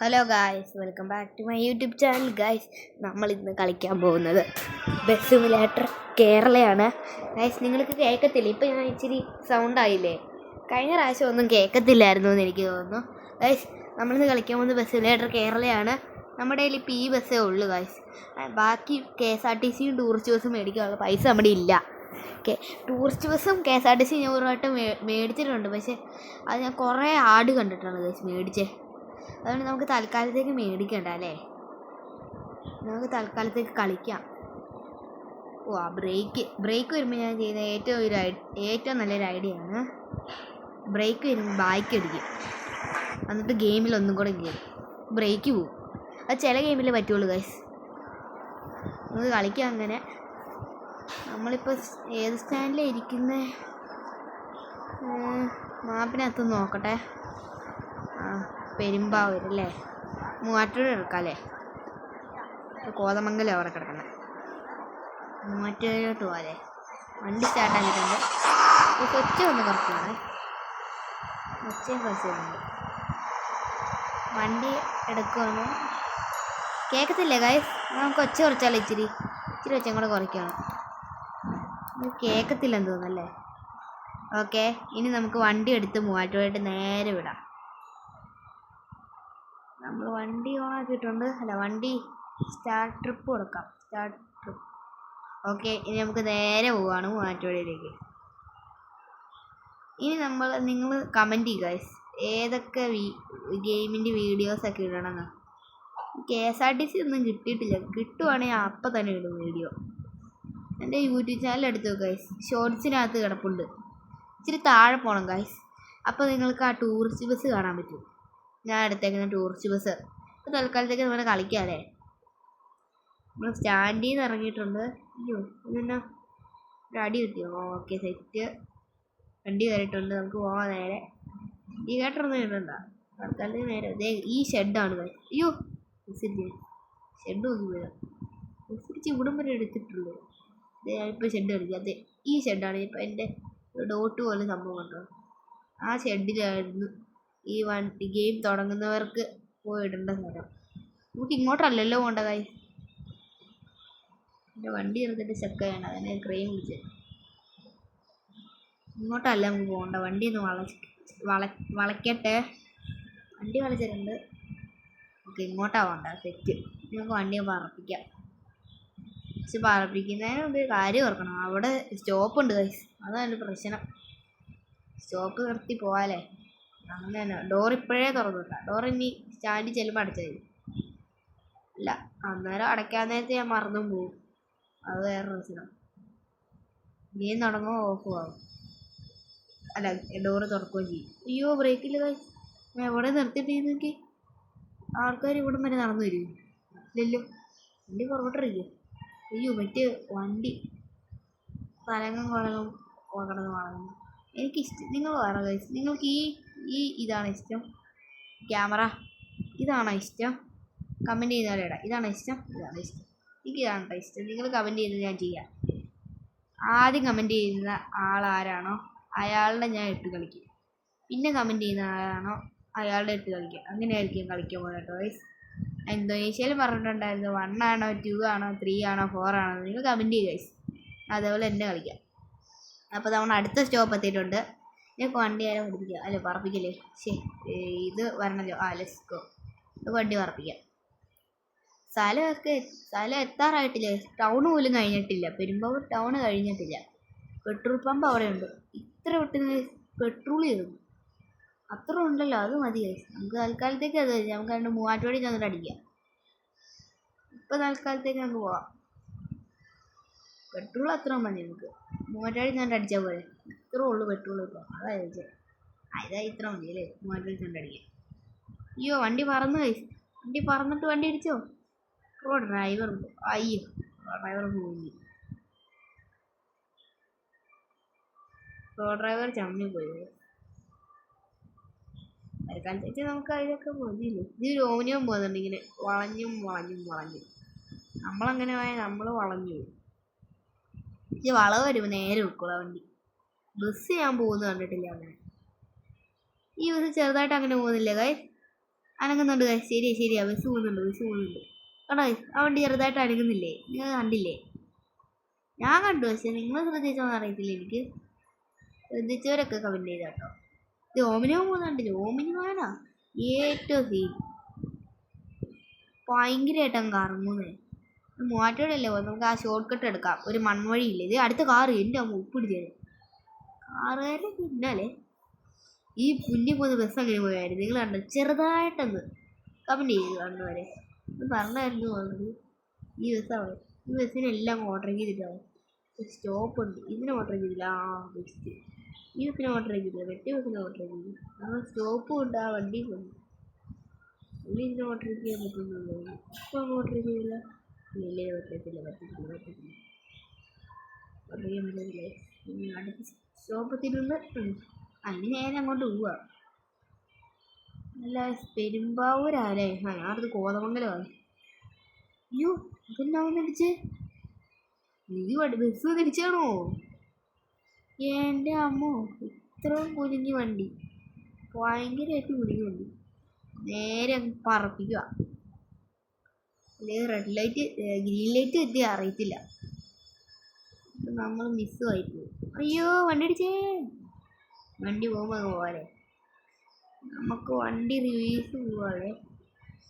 Hello guys, welcome back to my YouTube channel. Guys, നമ്മൾ ഇന്ന് കളിക്കാൻ പോകുന്നത് ബസ് സിമുലേറ്റർ കേരളയാണ്. ഗായ്സ്, നിങ്ങൾക്ക് കേൾക്കത്തില്ല, ഇപ്പം ഞാൻ ഇച്ചിരി സൗണ്ട് ആയില്ലേ? കഴിഞ്ഞ പ്രാവശ്യം ഒന്നും കേൾക്കത്തില്ലായിരുന്നു എന്ന് എനിക്ക് തോന്നുന്നു. ഗായ്സ്, നമ്മളിന്ന് കളിക്കാൻ പോകുന്നത് ബസ് സിമുലേറ്റർ കേരളയാണ്. നമ്മുടെ കയ്യിൽ ഇപ്പോൾ ഈ ബസ്സേ ഉള്ളൂ ഗായ്സ്. ബാക്കി KSRTC ടൂറിസ്റ്റ് ബസ്സും മേടിക്കാനുള്ള പൈസ നമ്മുടെ ഇല്ല. ടൂറിസ്റ്റ് ബസ്സും KSRTC ഞാൻ ഒരു വട്ടം മേടിച്ചിട്ടുണ്ട്, പക്ഷേ അത് ഞാൻ കുറേ ആഡ് കണ്ടിട്ടാണ് ഗായ്സ് മേടിച്ചേ. അതുകൊണ്ട് നമുക്ക് തൽക്കാലത്തേക്ക് മേടിക്കണ്ട അല്ലേ, നമുക്ക് തൽക്കാലത്തേക്ക് കളിക്കാം. ആ ബ്രേക്ക് വരുമ്പോൾ ഞാൻ ചെയ്യുന്ന ഏറ്റവും നല്ലൊരു ഐഡിയ ആണ്. ബ്രേക്ക് വരുമ്പോൾ ബാക്ക് അടിക്കും, എന്നിട്ട് ഗെയിമിൽ ഒന്നും കൂടെ കയറും, ബ്രേക്ക് പോവും. അത് ചില ഗെയിമിലേ പറ്റുള്ളൂ ഗൈസ്. നമുക്ക് കളിക്കാം അങ്ങനെ. നമ്മളിപ്പോൾ ഏത് സ്റ്റാൻഡിലാണ് ഇരിക്കുന്നത്? മാപ്പിനകത്ത് നോക്കട്ടെ. പെരുമ്പാവൂർ അല്ലേ, മൂവാറ്റുപുഴ എടുക്കാം അല്ലേ? കോതമംഗലം അവിടെ കിടക്കുന്നത്. മൂവാറ്റുപുഴയോട്ട് പോകാതെ വണ്ടി സ്റ്റാർട്ട് ആക്കിയിട്ടുണ്ട്. ഒച്ച ഒന്ന് കുറച്ചാണ്, ഒച്ചയും കുറച്ചുണ്ട്. വണ്ടി എടുക്കുവാണ്, കേൾക്കത്തില്ലേ ഗായ്സ്? നമുക്ക് ഒച്ച കുറച്ചാലോ, ഇച്ചിരി ഒച്ചയും കൂടെ കുറയ്ക്കുകയാണ്. കേൾക്കത്തില്ലെന്ന് തോന്നുന്നല്ലേ? ഓക്കെ, ഇനി നമുക്ക് വണ്ടി എടുത്ത് മൂവാറ്റുപുഴയായിട്ട് നേരെ വിടാം. നമ്മൾ വണ്ടി ഓണാക്കിയിട്ടുണ്ട്. വണ്ടി സ്റ്റാർട്ട് ട്രിപ്പ് കൊടുക്കാം. Start trip. ഓക്കെ, ഇനി നമുക്ക് നേരെ പോവുകയാണ് മൂവാറ്റുപുഴയിലേക്ക്. ഇനി നിങ്ങൾ കമൻറ്റ് ചെയ്യുക ഗൈസ്, ഏതൊക്കെ ഗെയിമിൻ്റെ വീഡിയോസൊക്കെ ഇടണമെന്ന്. KSRTC ഒന്നും കിട്ടിയിട്ടില്ല, കിട്ടുവാണെങ്കിൽ അപ്പം തന്നെ ഇടും വീഡിയോ. എൻ്റെ യൂട്യൂബ് ചാനൽ എടുത്തു ഗൈസ്, ഷോർട്സിനകത്ത് കിടപ്പുണ്ട്. ഇച്ചിരി താഴെ പോകണം ഗൈസ്, അപ്പോൾ നിങ്ങൾക്ക് ആ ടൂറിസ്റ്റ് ബസ് കാണാൻ പറ്റും. ഞാൻ എടുത്തേക്കുന്ന ടൂറിസ്റ്റ് ബസ്. ഇപ്പോൾ തൽക്കാലത്തേക്ക് നമ്മൾ കളിക്കാമല്ലേ? നമ്മൾ സ്റ്റാൻഡിൽ നിന്ന് ഇറങ്ങിയിട്ടുണ്ട്. അയ്യോ, ഇതെന്നാ ഒരു അടി കിട്ടിയോ? Okay, set. വണ്ടി കയറിയിട്ടുണ്ട്, നമുക്ക് പോകാൻ നേരെ. ഇൻഡിക്കേറ്ററൊന്നും ഇടണ്ട, തൽക്കാലത്തേക്ക് നേരെ. അതെ, ഈ ഷെഡാണ്. അയ്യോ, ഷെഡ് നോക്കി പോയാൽ ബസ്സിരിച്ച് ഇവിടം വരെ എടുത്തിട്ടുള്ളൂ. ഞാനിപ്പോൾ ഷെഡ് കളിക്കുക. അതെ, ഈ ഷെഡാണ്. ഇപ്പോൾ എൻ്റെ ഡോട്ട് പോലെ സംഭവം കണ്ടോ? ആ ഷെഡിലായിരുന്നു ഈ ഗെയിം തുടങ്ങുന്നവർക്ക് പോയിടേണ്ട സ്ഥലം. നമുക്ക് ഇങ്ങോട്ടല്ലല്ലോ പോകേണ്ട കാര്യം. എൻ്റെ വണ്ടി എടുത്തിട്ട് ചെക്കായാണ്, അതിനെ ക്രെയിൻ വിളിച്ച്. ഇങ്ങോട്ടല്ല നമുക്ക് പോകേണ്ട, വണ്ടി ഒന്ന് വളയ്ക്കട്ടെ. വണ്ടി വളച്ചിട്ടുണ്ട്. ഓക്കെ, ഇങ്ങോട്ടാണ് പോകണ്ട. സെറ്റ്. നമുക്ക് വണ്ടിയെ പറപ്പിക്കാം. പക്ഷെ പറപ്പിക്കുന്നതിന് ഒരു കാര്യം ഓർക്കണം, അവിടെ സ്റ്റോപ്പുണ്ട് ഗൈസ്. അതാണ് പ്രശ്നം. സ്റ്റോപ്പ് നിർത്തി പോകാല്ലേ? അങ്ങനെ തന്നെ. ഡോർ ഇപ്പോഴേ തുറന്നിട്ടാ. ഡോർ ഇനി സ്റ്റാൻഡിൽ ചെല്ലുമ്പോൾ അടച്ചത് അല്ല, അന്നേരം അടയ്ക്കാൻ നേരത്തെ ഞാൻ മറന്നും പോവും. അത് വേറെ പ്രശ്നം. ഗെയിം തുടങ്ങുമ്പോൾ ഓഫ് ആവും, അല്ല ഡോറ് തുറക്കുകയും ചെയ്യും. അയ്യോ, ബ്രേക്കില്ല ഗൈസ്. ഞാൻ എവിടെ നിർത്തിയിട്ട് നോക്കി, ആൾക്കാർ ഇവിടം വരെ നടന്നു വരും. ഇല്ലല്ലോ, വണ്ടി പുറകോട്ടിരിക്കും. അയ്യോ, മറ്റേ വണ്ടി തലങ്ങും കുളങ്ങും കിടന്ന് വളങ്ങും. എനിക്കിഷ്ടം, നിങ്ങൾ പറ ഗൈസ്, നിങ്ങൾക്ക് ഇതാണോ ഇഷ്ടം? ക്യാമറ ഇതാണോ ഇഷ്ടം? കമൻറ്റ് ചെയ്യുന്നവരെ ഇടാം. ഇതാണോ ഇഷ്ടം? ഇതാണ് ഇഷ്ടം. എനിക്ക് ഇതാണ് ഇഷ്ടം. നിങ്ങൾ കമൻറ്റ് ചെയ്ത് ഞാൻ ചെയ്യാം. ആദ്യം കമൻറ്റ് ചെയ്യുന്ന ആളാരാണോ അയാളുടെ ഞാൻ ഇട്ട് കളിക്കും. പിന്നെ കമൻറ്റ് ചെയ്യുന്ന ആളാണോ അയാളുടെ ഇട്ട് കളിക്കുക. അങ്ങനെയായിരിക്കും കളിക്കാൻ പോകുന്നത് കേട്ടോ ഗൈസ്. ഇന്തോനേഷ്യയിൽ പറഞ്ഞിട്ടുണ്ടായിരുന്നു 1 ആണോ 2 ആണോ 3 ആണോ 4 ആണോ. നിങ്ങൾ കമൻറ്റ് ചെയ്യുക ഗൈസ്, അതേപോലെ തന്നെ കളിക്കാം. അപ്പോൾ നമ്മൾ അടുത്ത സ്റ്റോപ്പ് എത്തിയിട്ടുണ്ട്. ഞങ്ങൾക്ക് വണ്ടി ആരും പഠിപ്പിക്കുക, അല്ലേ പറപ്പിക്കല്ലേ? ഇത് വരണല്ലോ. Let's go. വണ്ടി പറപ്പിക്കാം. സ്ഥലം എത്താറായിട്ടില്ല, ടൗൺ പോലും കഴിഞ്ഞിട്ടില്ല. പെരുമ്പാവൂർ ടൗൺ കഴിഞ്ഞിട്ടില്ല. പെട്രോൾ പമ്പ് അവിടെ ഉണ്ട്. ഇത്ര വിട്ട് പെട്രോൾ ചെയ്തു അത്ര ഉണ്ടല്ലോ, അത് മതി ഗൈസ്. നമുക്ക് തൽക്കാലത്തേക്ക് അത് നമുക്ക് അതിൻ്റെ മൂവാറ്റുപുഴയിൽ ചെന്നിട്ട് അടിക്കാം. ഇപ്പോൾ തൽക്കാലത്തേക്ക് നമുക്ക് പോവാം. പെട്രോൾ അത്ര മതി നമുക്ക്. മൂവാറ്റുപുഴയിൽ ചെന്നിട്ട് അടിച്ചാൽ പോലെ, ഇത്രേ ഉള്ളൂ പെട്രോൾ. ഇപ്പോൾ അതാ ചോദിച്ചത്. ഇത്ര മതി അല്ലേ? മൂവാറ്റുപുഴയിൽ ചെന്നിട്ട് അടിക്കാം. അയ്യോ, വണ്ടി പറന്നു ഗൈസ്. വണ്ടി പറന്നിട്ട് വണ്ടി അടിച്ചോ? ഡ്രൈവർ പോയി. ഡ്രൈവർ ചമ്മി പോയി. തൽക്കാലത്തേക്ക് നമുക്ക് അതിലൊക്കെ മതിയില്ലേ? ഇത് ഓനിയും പോകുന്നുണ്ട് ഇങ്ങനെ വളഞ്ഞും നമ്മളങ്ങനെ പോയാൽ നമ്മൾ വളഞ്ഞു പോകും. ഇത് വളവ് വരുമ്പോൾ നേരെ വെക്കുള്ളൂ വണ്ടി. ബസ് ഞാൻ പോകുന്നത് കണ്ടിട്ടില്ല അങ്ങനെ. ഈ ബസ് ചെറുതായിട്ട് അങ്ങനെ പോകുന്നില്ല ഗൈസ്. അനങ്ങുന്നുണ്ട് ഗൈസ്. ശരിയാ ബസ് പോകുന്നുണ്ട് കണ്ടോ guys? ആ വണ്ടി ചെറുതായിട്ട് അനങ്ങുന്നില്ലേ? നിങ്ങൾ കണ്ടില്ലേ? ഞാൻ കണ്ടു, പക്ഷെ നിങ്ങൾ ശ്രദ്ധിച്ചോന്ന് അറിയത്തില്ല. എനിക്ക് ശ്രദ്ധിച്ചവരൊക്കെ കമന്റ് ചെയ്ത കേട്ടോ. ഇത് ഓമിനിയോ പോകുന്നുണ്ടല്ലോ. ഓമിനിയോനാ ഏറ്റവും സീൻ. ഭയങ്കരമായിട്ട് അങ്ങ് കറങ്ങുന്നേ. മൂവാറ്റോടല്ലേ പോകുന്നത്. നമുക്ക് ആ ഷോർട്ട് കട്ട് എടുക്കാം. ഒരു മൺവഴിയില്ലേ? ഇത് അടുത്ത കാറ് എൻ്റെ അമ്മ ഉപ്പിടിച്ചത്. കാറുകാരെ പിന്നാലെ ഈ മുന്നിൽ പോകുന്ന ബസ് അങ്ങനെ പോയായിരുന്നു. നിങ്ങൾ കണ്ടോ? ചെറുതായിട്ടൊന്ന് കമന്റ് ചെയ്തു കണ്ടുവരെ പറഞ്ഞായിരുന്നു ഓൾറെഡി. ഈ ബസ്സിനെല്ലാം ഓർഡർ ചെയ്തിട്ടാവും. സ്റ്റോപ്പ് ഉണ്ട്. ഇതിന് ഓർഡർ ചെയ്തില്ല. ബെസ്റ്റ്. ഈ ബസ്സിനെ ഓർഡർ ചെയ്തില്ല. മറ്റേ ബസ്സിനെ ഓർഡർ ചെയ്തില്ല. നമ്മൾ സ്റ്റോപ്പും ഉണ്ട്, ആ വണ്ടിയും ഉണ്ട്. ഇനി ഇതിനെ ഓർഡർ ചെയ്യാൻ പറ്റുന്നുള്ളൂ. ഇപ്പം ഓർഡർ ചെയ്തില്ല. ഇല്ലേ പറ്റത്തില്ല. ഓർഡർ ചെയ്യാൻ പറ്റത്തില്ലേ? അടുത്ത സ്റ്റോപ്പ് എത്തിയിട്ടുണ്ട്. അതിന് നേരെ അങ്ങോട്ട് പോവുക. അല്ല പെരുമ്പാവൂരാലേ? ഞാനത് കോതമംഗലമാണ്. അയ്യോ ഇതെന്നാവുന്ന ഇടിച്ചേ? ബസ് തിരിച്ചാണോ? എൻ്റെ അമ്മോ, ഇത്രയും കുലുങ്ങി വണ്ടി. ഭയങ്കരമായിട്ട് കുലുങ്ങി വണ്ടി. നേരെ പറപ്പിക്കുക. അല്ലെങ്കിൽ റെഡ് ലൈറ്റ് ഗ്രീൻ ലൈറ്റ് എത്തി അറിയത്തില്ല. നമ്മൾ മിസ്സുമായി പോകും. അയ്യോ വണ്ടി അടിച്ചേ. വണ്ടി പോകുമ്പോൾ അത് പോകാതെ നമുക്ക് വണ്ടി റിവേഴ്സ് പോവാതെ.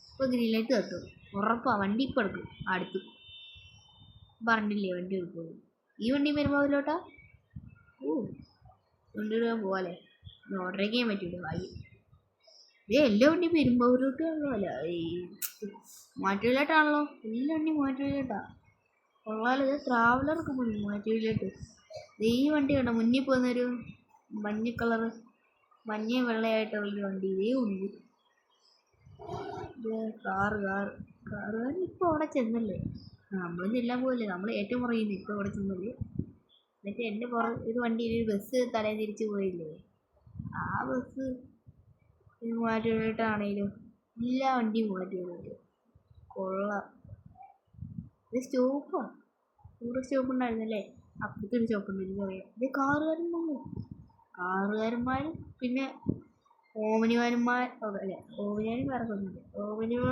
ഇപ്പോൾ ഗ്രീൻ ലൈറ്റ് കത്തും ഉറപ്പാണ്. വണ്ടി ഇപ്പം എടുക്കും. അടുത്ത് പറഞ്ഞില്ലേ വണ്ടി എടുക്കും. ഈ വണ്ടി പെരുമ്പാവൂരിലോട്ടാ? വണ്ടി പോകാല്ലേ? ഓർഡർ ചെയ്യാൻ പറ്റൂല. ഭാഗ്യം. എല്ലാ വണ്ടി പെരുമ്പാവൂരിലോട്ടാണല്ലോ. അല്ല ഈ മൂവാറ്റുപുഴയിലോട്ടാണല്ലോ. എല്ലാ വണ്ടി മൂവാറ്റുപുഴയിലോട്ടാ. കൊള്ളാലോ. ഇത് ട്രാവലറൊക്കെ പോയി മൂവാറ്റുപുഴയിലോട്ട്. ഈ വണ്ടി കണ്ടോ? മുന്നിൽ പോകുന്നൊരു മഞ്ഞ കളറ്, മഞ്ഞ വെള്ളയായിട്ടുള്ളൊരു വണ്ടി ഇതേ ഉണ്ട്. കാറുകാരൻ ഇപ്പോൾ അവിടെ ചെന്നല്ലേ? നമ്മൾ ചെല്ലാൻ പോയില്ലേ? നമ്മൾ ഏറ്റവും കുറയുന്നു ഇപ്പോൾ ഇവിടെ ചെന്നല്ലേ? എന്നിട്ട് എൻ്റെ ഒരു വണ്ടിയിൽ ഒരു ബസ് തലേ തിരിച്ച് പോയില്ലേ? ആ ബസ് മൂവാറ്റുപുഴയിലോട്ടാണേലും എല്ലാ വണ്ടിയും മൂവാറ്റുപുഴയിലോട്ട്. കൊള്ളാം. ഇത് സ്റ്റോപ്പാ. ഇവിടെ സ്റ്റോപ്പ് ഉണ്ടായിരുന്നല്ലേ? അപ്പുറത്തൊരു സ്റ്റോപ്പുണ്ട്. എനിക്കറിയാം. ഇത് കാറുകാരന്മാരും പിന്നെ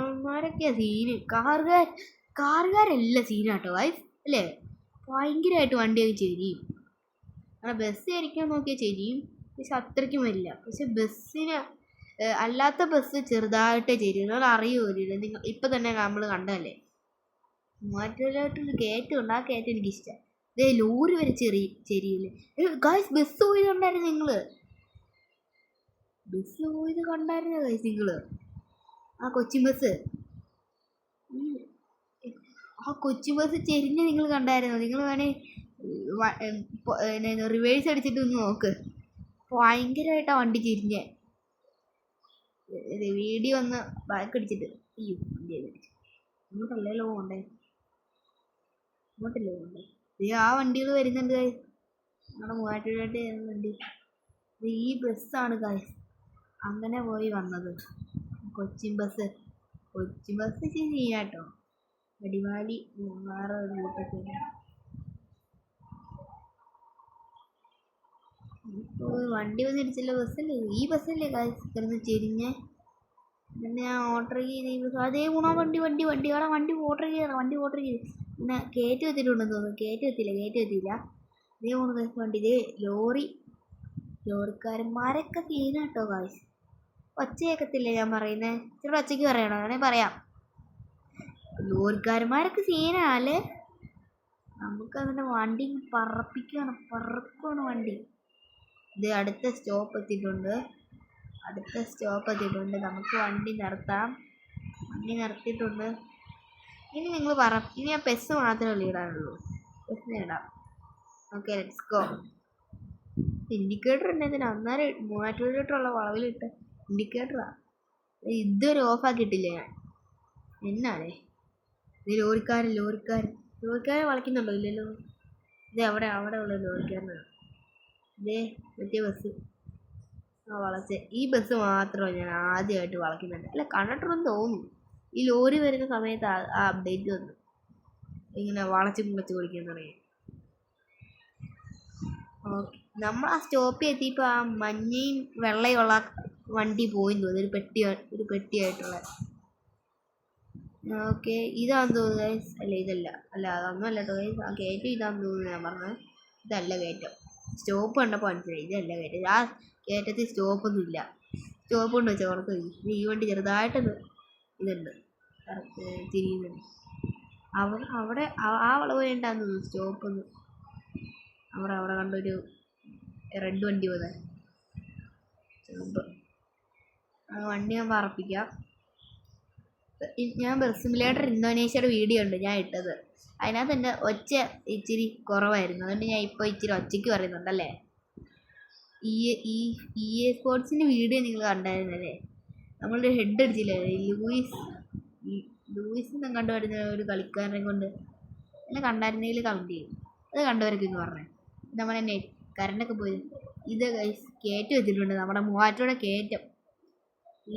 ഓമനിമാരൊക്കെയാ സീന്. കാറുകാരല്ല സീനാട്ടോ ഗൈസ് അല്ലേ? ഭയങ്കരമായിട്ട് വണ്ടിയൊക്കെ ചെരിയും. ബസ് ആയിരിക്കാൻ നോക്കിയാൽ ചെരിയും, പക്ഷെ അത്രയ്ക്കും വരില്ല. പക്ഷെ ബസ്സിന് അല്ലാത്ത ബസ് ചെറുതായിട്ടേ ചെരിയും. നിങ്ങൾ അറിയുമല്ലോ. നിങ്ങൾ ഇപ്പം തന്നെ നമ്മൾ കണ്ടതല്ലേ? മൂവാറ്റുപുഴയിലോട്ടൊരു കയറ്റമുണ്ട്. ആ കയറ്റം എനിക്കിഷ്ടമാണ്. ഇതേ ലോറി വരെ ചെരിയില്ലേ ഗൈസ്? ബസ് പോയത് കണ്ടായിരുന്നു നിങ്ങൾ? ഗൈസ് നിങ്ങൾ? ആ കൊച്ചിൻ ബസ് ചെരിഞ്ഞ് നിങ്ങൾ കണ്ടായിരുന്നോ? നിങ്ങൾ വേണേ റിവേഴ്സ് അടിച്ചിട്ട് ഒന്ന് നോക്ക്. ഭയങ്കരമായിട്ടാണ് വണ്ടി ചെരിഞ്ഞേ. വീഡിയോ ഒന്ന് ബാക്ക് അടിച്ചിട്ട്. അയ്യോ വണ്ടി ഇങ്ങോട്ടല്ലല്ലോ പോകണ്ടേ? ആ വണ്ടികൾ വരുന്നുണ്ട് ഗൈസ്. നമ്മുടെ മൂവാറ്റുപുഴയായിട്ട് വണ്ടി. ഈ ബസ്സാണ് ഗൈസ് അങ്ങനെ പോയി വന്നത്. കൊച്ചിൻ ബസ് ചെയ്യാട്ടോ. അടിമാലി മൂന്നാർ റൂട്ടൊക്കെ. വണ്ടി വന്നിരിച്ചല്ലോ. ബസ്സല്ലേ? ഈ ബസ്സല്ലേ ഗൈസ് കിടന്ന് ചെരിഞ്ഞേ? പിന്നെ ഞാൻ ഓർഡർ ചെയ്ത് ഈ ബസ് അതേ ഗുണ വണ്ടി അവിടെ വണ്ടി ഓർഡർ ചെയ്ത് പിന്നെ കയറ്റി വെച്ചിട്ടുണ്ടെന്ന് തോന്നുന്നു. കയറ്റി എത്തിയില്ല. ഇതേ ഗുണ ഗൈസ് വണ്ടി. ഇതേ ലോറിക്കാരന്മാരൊക്കെ സീനാട്ടോ ഗൈസ്. ഒച്ച കേൾക്കത്തില്ലേ ഞാൻ പറയുന്നത്? ഇച്ചിരി ഒച്ചയ്ക്ക് പറയണോ? വേണേ പറയാം. ലോറിക്കാരന്മാരൊക്കെ സീനാല്ലേ? നമുക്ക് അതിൻ്റെ വണ്ടി പറക്കുവാണ് വണ്ടി. ഇത് അടുത്ത സ്റ്റോപ്പ് എത്തിയിട്ടുണ്ട്. നമുക്ക് വണ്ടി നിർത്താം. വണ്ടി നിർത്തിയിട്ടുണ്ട്. ഇനി നിങ്ങൾ ഇനി ആ ബസ് മാത്രമല്ലേ ഇടാനുള്ളൂ? ബസ്സിനെ ഇടാം. Okay let's go. ഇൻഡിക്കേറ്റർ ഉണ്ടെങ്കിൽ അന്നേരം മൂവാറ്റുപുഴയിലോട്ടുള്ള വളവിലിട്ട് ഇൻഡിക്കേറ്ററാ. ഇതുവരെ ഓഫാക്കിയിട്ടില്ല ഞാൻ. എന്നാണേ ഇത് ലോറിക്കാരൻ വളയ്ക്കുന്നുണ്ടോ? ഇല്ലല്ലോ. ഇത് അവിടെ ഉള്ള ലോറിക്കാരനാണ്. ഇതേ മറ്റേ ബസ് വളച്ച്. ഈ ബസ് മാത്രമാണ് ഞാൻ ആദ്യമായിട്ട് വളയ്ക്കുന്നുണ്ട്. അല്ല കണ്ടിട്ടുണ്ടെന്ന് തോന്നുന്നു. ഈ ലോറി വരുന്ന സമയത്ത് ആ അപ്ഡേറ്റ് വന്നു. ഇങ്ങനെ വളച്ച് ഓടിക്കാൻ തുടങ്ങി. ഓക്കെ നമ്മൾ ആ സ്റ്റോപ്പിൽ എത്തിയപ്പോൾ ആ മഞ്ഞയും വെള്ളയുള്ള വണ്ടി പോയി തോന്നുന്നു, ഒരു പെട്ടിയായിട്ടുള്ള. ഓക്കെ, ഇതാന്ന് തോന്നുന്നു ഗൈസ്. അല്ല ഇതല്ല, അല്ല അതൊന്നും അല്ല കേട്ടോ ഗൈസ്. ആ കയറ്റം ഇതാന്ന് തോന്നുന്നു ഞാൻ പറഞ്ഞത്. ഇതല്ല കയറ്റം. സ്റ്റോപ്പ് കണ്ടപ്പോൾ മനസ്സിലായി ഇതല്ല കയറ്റം. ആ കയറ്റത്തിൽ സ്റ്റോപ്പൊന്നും ഇല്ല. സ്റ്റോപ്പ് കൊണ്ട് വെച്ചാൽ ഓർത്ത് ഈ വണ്ടി ചെറുതായിട്ടൊന്ന് ഇതുണ്ട്, തിരിയുന്നുണ്ട്. അവിടെ ആ വളവ് വേണ്ടാന്ന് തോന്നുന്നു സ്റ്റോപ്പൊന്ന്. അവിടെ കണ്ടൊരു റെഡ് വണ്ടി പോലെ സ്റ്റോപ്പ്. ആ വണ്ടി ഞാൻ പറപ്പിക്കാം. ഞാൻ ബസ് സിമുലേറ്റർ ഇന്തോനേഷ്യയുടെ വീഡിയോ ഉണ്ട് ഞാൻ ഇട്ടത്. അതിനകത്ത് എൻ്റെ ഒച്ച ഇച്ചിരി കുറവായിരുന്നു, അതുകൊണ്ട് ഞാൻ ഇപ്പോൾ ഇച്ചിരി ഒച്ചയ്ക്ക് പറയുന്നുണ്ടല്ലേ. ഈ സ്പോർട്സിൻ്റെ വീഡിയോ നിങ്ങൾ കണ്ടായിരുന്നല്ലേ? നമ്മളൊരു ഹെഡ് അടിച്ചില്ലേ, ലൂയിസിനെ കണ്ടുവരുന്ന ഒരു കളിക്കാരനെ കൊണ്ട്. എന്നെ കണ്ടായിരുന്നെങ്കിൽ കമൻറ്റ് ചെയ്യും. അത് കണ്ടവരൊക്കെ ഇന്ന് പറഞ്ഞേ. നമ്മളെ കറണ്ടൊക്കെ പോയി. ഇത് കയറ്റം വെച്ചിട്ടുണ്ട്, നമ്മുടെ മൂവാറ്റോടെ കയറ്റം.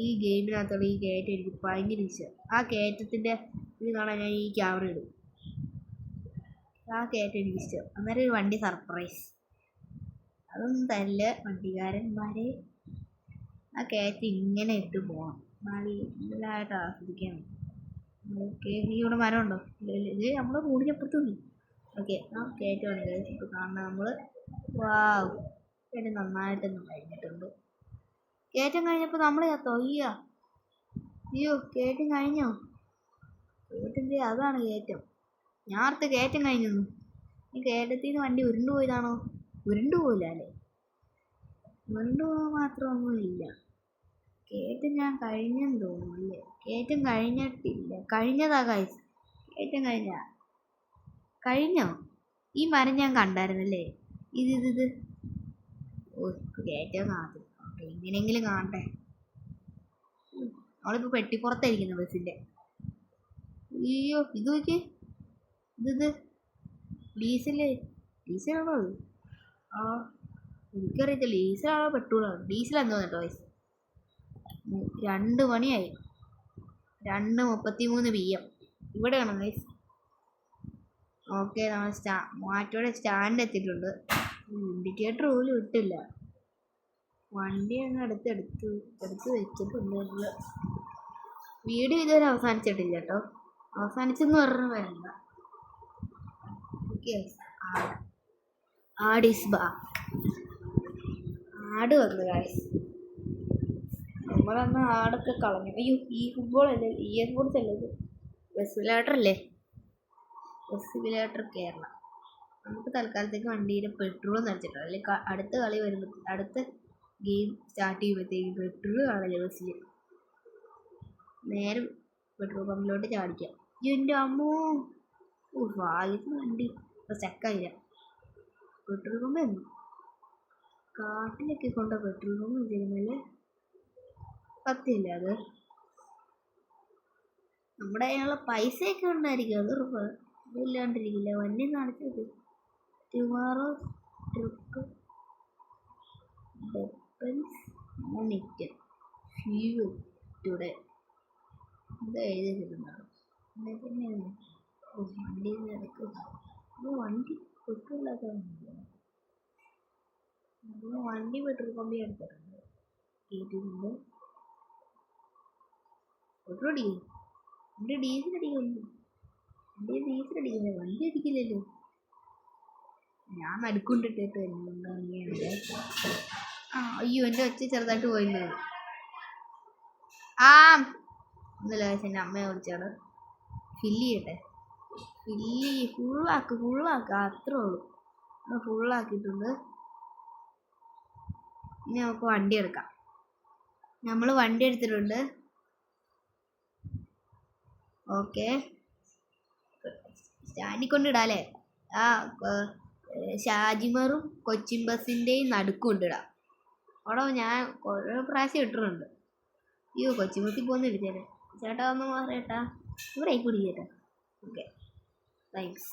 ഈ ഗെയിമിനകത്തുള്ള ഈ കയറ്റം എനിക്ക് ഭയങ്കര ഇഷ്ടം. ആ കയറ്റത്തിൻ്റെ ഇത് കാണാൻ ഞാൻ ഈ ക്യാമറ ഇടും. ആ കയറ്റം എനിക്കിഷ്ടം. അന്നേരം ഒരു വണ്ടി സർപ്രൈസ് അതൊന്നും തരില്ല വണ്ടിക്കാരന്മാരെ. ആ കയറ്റം ഇങ്ങനെ ഇട്ട് പോകണം, നല്ലതായിട്ട് ആസ്വദിക്കാൻ. ഓക്കെ, ഇവിടെ മരം ഉണ്ടോ? ഇത് നമ്മൾ കൂടിയപ്പുറത്തുനിന്ന്. ഓക്കെ, ആ കയറ്റമാണ് ഇപ്പോൾ കാണുന്നത് നമ്മൾ. വാവ്, കയറ്റം നന്നായിട്ടൊന്നും കഴിഞ്ഞിട്ടുണ്ട്. കയറ്റം കഴിഞ്ഞപ്പോൾ നമ്മൾ അയ്യോ കയറ്റം കഴിഞ്ഞോ? കയറ്റം അതാണ് കയറ്റം. ഞാൻ ഓർത്ത് കയറ്റം കഴിഞ്ഞു. ഈ കയറ്റത്തിൽ നിന്ന് വണ്ടി ഉരുണ്ടു പോയതാണോ? ഉരുണ്ടു പോയില്ല അല്ലേ? ഉരുണ്ടു പോകാൻ മാത്രമൊന്നുമില്ല. കയറ്റം ഞാൻ കഴിഞ്ഞെന്ന് തോന്നുന്നു അല്ലേ? കയറ്റം കഴിഞ്ഞിട്ടില്ല. കഴിഞ്ഞതാ ഗൈസ്, കയറ്റം കഴിഞ്ഞോ? ഈ മരം ഞാൻ കണ്ടായിരുന്നല്ലേ? ഇത് ഓ, കയറ്റം കാണാത്ത. ഓക്കെ, ഇങ്ങനെയെങ്കിലും കാണട്ടെ. അവളിപ്പോൾ പെട്ടിപ്പുറത്തായിരിക്കുന്നു ബസ്സിൻ്റെ. അയ്യോ, ഇത് നോക്കിയേ, ഇത് ഡീസലാണോ അത്? ആ, എനിക്കറിയത്തില്ല ഡീസലാണോ പെട്രോളാണോ. ഡീസലാന്ന് തോന്നുന്നു കേട്ടോ. 2 മണിയായി, 2:33 PM. ഇവിടെയാണോ ഗൈസ്? ഓക്കെ, നമ്മൾ മാറ്റോടെ സ്റ്റാൻഡ് എത്തിയിട്ടുണ്ട്. ഇൻഡിക്കേറ്റർ പോലും ഇട്ടില്ല. വണ്ടി അങ്ങ് എടുത്ത് വെച്ചിട്ടുണ്ട്. വീഡിയോ ഇതുവരെ അവസാനിച്ചിട്ടില്ല കേട്ടോ. അവസാനിച്ചെന്ന് പറഞ്ഞു വരണ്ട. ഓക്കെ, ആട് ഈസ് ബാക്ക്. ആട് വന്നു ഗൈസ്. നമ്മളന്ന് ആടൊക്കെ കളഞ്ഞു. അയ്യോ, ഈ ഫുട്ബോൾ അല്ലേ, സ്പോർട്സ് അല്ലേ ഇത്? ബസ് സിമുലേറ്റർ അല്ലേ? Bus simulator Kerala. നമുക്ക് തൽക്കാലത്തേക്ക് വണ്ടിയുടെ പെട്രോൾ നിറച്ചിട്ടുണ്ട്. അല്ലെങ്കിൽ അടുത്ത കളി വരുമ്പോൾ, അടുത്ത ഗെയിം സ്റ്റാർട്ട് ചെയ്യുമ്പോഴത്തേക്കും പെട്രോൾ കാണില്ല ബസ്സിൽ. നേരെ പെട്രോൾ പമ്പിലോട്ട് ചാടിക്കാം. എൻ്റെ അമ്മോ, ഭാഗ്യത്തിന് വണ്ടി ഇപ്പോൾ സ്റ്റക്കായില്ല. പെട്രോൾ പമ്പ് എന്ന് കാട്ടിലൊക്കെ കൊണ്ട പെട്രോൾ പമ്പ് ചെയ്യുന്നല്ലേ? സത്യമില്ല അത്. നമ്മുടെ കയ്യിലുള്ള പൈസയൊക്കെ ഉണ്ടായിരിക്കും, അത് അതില്ലാണ്ടിരിക്കില്ല. വണ്ടി കാണിച്ചത് tomorrow trip depends monitor fuel today. ഇത് എഴുതിയിട്ടുണ്ടാവും. വണ്ടി വണ്ടി പെട്രോളില്ലാത്ത വണ്ടി പെട്രോൾ പമ്പിൽ എടുത്തിട്ടുണ്ട്. കേട്ടിട്ടുണ്ട് പെട്രോൾ അടിക്കും. വണ്ടി ഡീസൽ അടിക്കുമല്ലോ. വണ്ടി അടിക്കില്ലല്ലോ. ഞാൻ നടുക്കൊണ്ടിട്ടിട്ട് അങ്ങനെയാണ്. അയ്യോ, എൻ്റെ ഒച്ച ചെറുതായിട്ട് പോയിരുന്നത്. ഒന്നുമില്ല, എൻ്റെ അമ്മയെ വിളിച്ചാണ്. ഫില്ല് ചെയ്യട്ടെ. ഫുള്ളാക്കുക അത്രേ ഉള്ളൂ. ഫുള്ളാക്കിയിട്ടുണ്ട്. ഇനി നമുക്ക് വണ്ടി എടുക്കാം. നമ്മൾ വണ്ടി എടുത്തിട്ടുണ്ട്. ഓക്കെ, സ്റ്റാൻഡിൽ കൊണ്ടിടാല്ലേ? ഷാജിമറും കൊച്ചിൻ ബസ്സിൻ്റെയും നടുക്കും കൊണ്ടിടാം. അവിടെ ഞാൻ കുറേ പ്രാവശ്യം ഇട്ടിട്ടുണ്ട്. അയ്യോ, കൊച്ചിൻ ബസ്സിൽ പോകുന്ന ഇടിച്ചേനെ. ചേട്ടാ ഒന്ന് മാറിയേട്ടാ, ഇവിടെ കൂടി ചേട്ടാ. Okay, thanks.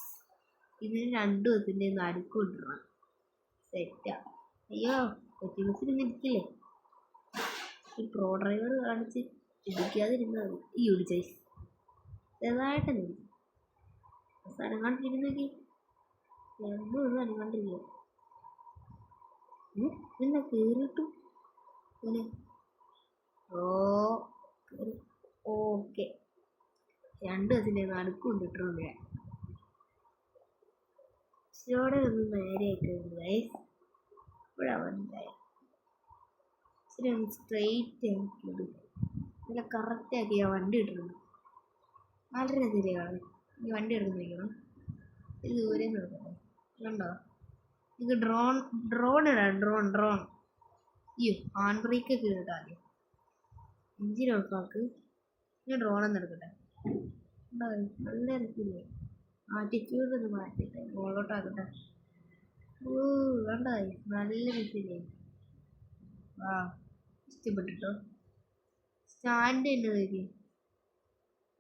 ഇതിന് 2 ബസ്സിൻ്റെ നടുക്ക് കൊണ്ടിടണം. സെറ്റാ. അയ്യോ, കൊച്ചിൻ ബസ്സിൽ ഇന്ന് ഇടിക്കില്ലേ? ഈ പ്രോ ഡ്രൈവർ കാണിച്ച് ഇടിക്കാതിരുന്നാൽ മതി. ഈ ഇടിച്ചേ ചെറുതായിട്ട് അനങ്ങാണ്ടിരിക്കുന്നൊക്കെ ഒന്നും അനങ്ങാണ്ടിരിക്കുക. പിന്നെ കയറിയിട്ടു പിന്നെ ഓക്കെ 2 ബസ്സിൻ്റെ നടുക്കൊണ്ട് ഇട്ടിട്ടുണ്ട് ഞാൻ. ഇച്ചിരിയോടെ ഒന്ന് നേരെയൊക്കെ ഗൈസ്. ഇപ്പോഴാണ് മനസ്സിലായി. ഇച്ചിരി ഒന്ന് സ്ട്രെയിറ്റ് ആക്കിയത് നല്ല കറക്റ്റാക്കി ആ വണ്ടി ഇട്ടിട്ടുണ്ട്. വളരെ ശരിയാണ്. ഈ വണ്ടി എടുത്ത് വയ്ക്കണം. ഇത് ദൂരെ നിന്ന് എടുക്കട്ടെ. കണ്ടോ, ഇത് ഡ്രോൺ ഇടാം. ഡ്രോൺ അയ്യോ, ഹാൻഡ് ബ്രേക്ക് ഒക്കെ ഇടാം. ആദ്യം എഞ്ചിൻ ഉറപ്പാക്ക്. ഞാൻ ഡ്രോണൊന്നും എടുക്കട്ടെ. നല്ല രസമില്ലേ? ആറ്റിറ്റ്യൂഡ് ഒന്ന് മാറ്റിട്ടെ മുകളിലോട്ടാക്കട്ടെ. വേണ്ട, നല്ല രസമില്ലേ? ഇഷ്ടപ്പെട്ടിട്ടോ? സ്റ്റാൻഡ് ഉണ്ട് നോക്കി.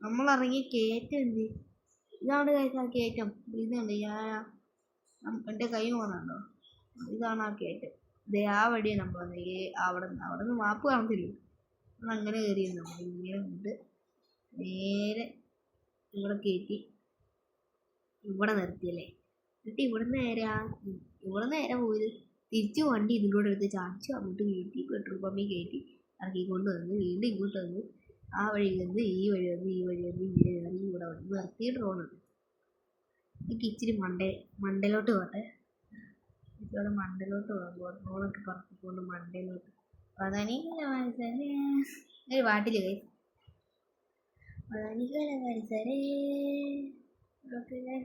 നമ്മളിറങ്ങി കയറ്റം എന്ത് ഇതാണ് കഴിച്ച ആ കയറ്റം. ഇതുണ്ട് എൻ്റെ കൈ പോകുന്നുണ്ടോ? ഇതാണ് ആ കയറ്റം. ഇതേ ആ വഴിയാണ് നമ്മൾ അവിടെ നിന്ന് മാപ്പ് കാണത്തില്ല. നമ്മളങ്ങനെ കയറിയിരുന്നു. നമ്മളിങ്ങനെ ഉണ്ട് നേരെ ഇവിടെ കയറ്റി ഇവിടെ നിർത്തിയല്ലേ. എന്നിട്ട് ഇവിടെ നേരെ പോയത് തിരിച്ച് വണ്ടി ഇതിലൂടെ എടുത്ത് ചാടിച്ചു അങ്ങോട്ട് കയറ്റി പെട്രോൾ പമ്പിൽ കയറ്റി ഇറക്കിക്കൊണ്ട് വന്ന് വീണ്ടും ഇങ്ങോട്ട് വന്ന് ആ വഴി വന്ന് ഈ വഴി വന്ന് ഇങ്ങനെ കയറി ഇവിടെ വന്ന് നിർത്തി ഡ്രോൺ ഉണ്ട്. എനിക്ക് ഇച്ചിരി മണ്ടയിലോട്ട് പോട്ടെ. ഇവിടെ മണ്ടയിലോട്ട് പോകുമ്പോൾ ഡ്രോണൊക്കെ പറത്തിക്കൊണ്ട് മണ്ടയിലോട്ട് ഒരു പാട്ടില് കൈ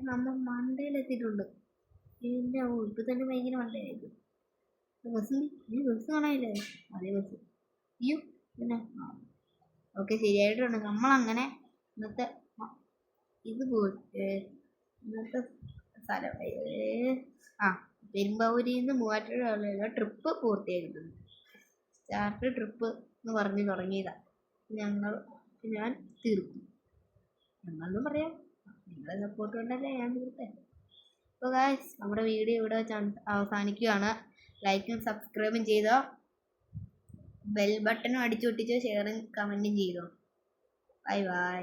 നമ്മൾ മണ്ടയിലെത്തിയിട്ടുണ്ട്. പിന്നെ ഇപ്പം തന്നെ ഭയങ്കര മണ്ടയിലായിരിക്കും. ബസ് കാണാനില്ലേ? അതേ ബസ്. അയ്യോ പിന്നെ ഓക്കെ ശരിയായിട്ടുണ്ട്. നമ്മളങ്ങനെ ഇന്നത്തെ ഇന്നത്തെ സ്ഥലം പെരുമ്പാവൂരിൽ നിന്ന് മൂവാറ്റുപുഴ ട്രിപ്പ് പൂർത്തിയാക്കിയിട്ടുണ്ട്. സ്റ്റാർട്ട് ട്രിപ്പ് എന്ന് പറഞ്ഞ് തുടങ്ങിയതാണ്. ഞാൻ തീർക്കും. ഞങ്ങളെന്നും പറയാം, നിങ്ങളെ സപ്പോർട്ട് കൊണ്ടല്ലേ ഞാൻ തീർത്തേ. അപ്പോൾ ഗായ്സ്, നമ്മുടെ വീഡിയോ ഇവിടെ വെച്ച് അവസാനിക്കുകയാണ്. ലൈക്കും സബ്സ്ക്രൈബും ചെയ്തോ, ബെൽ ബട്ടണും അടിച്ചൊട്ടിച്ചോ, ഷെയറും കമൻറ്റും ചെയ്തോ. ബൈ.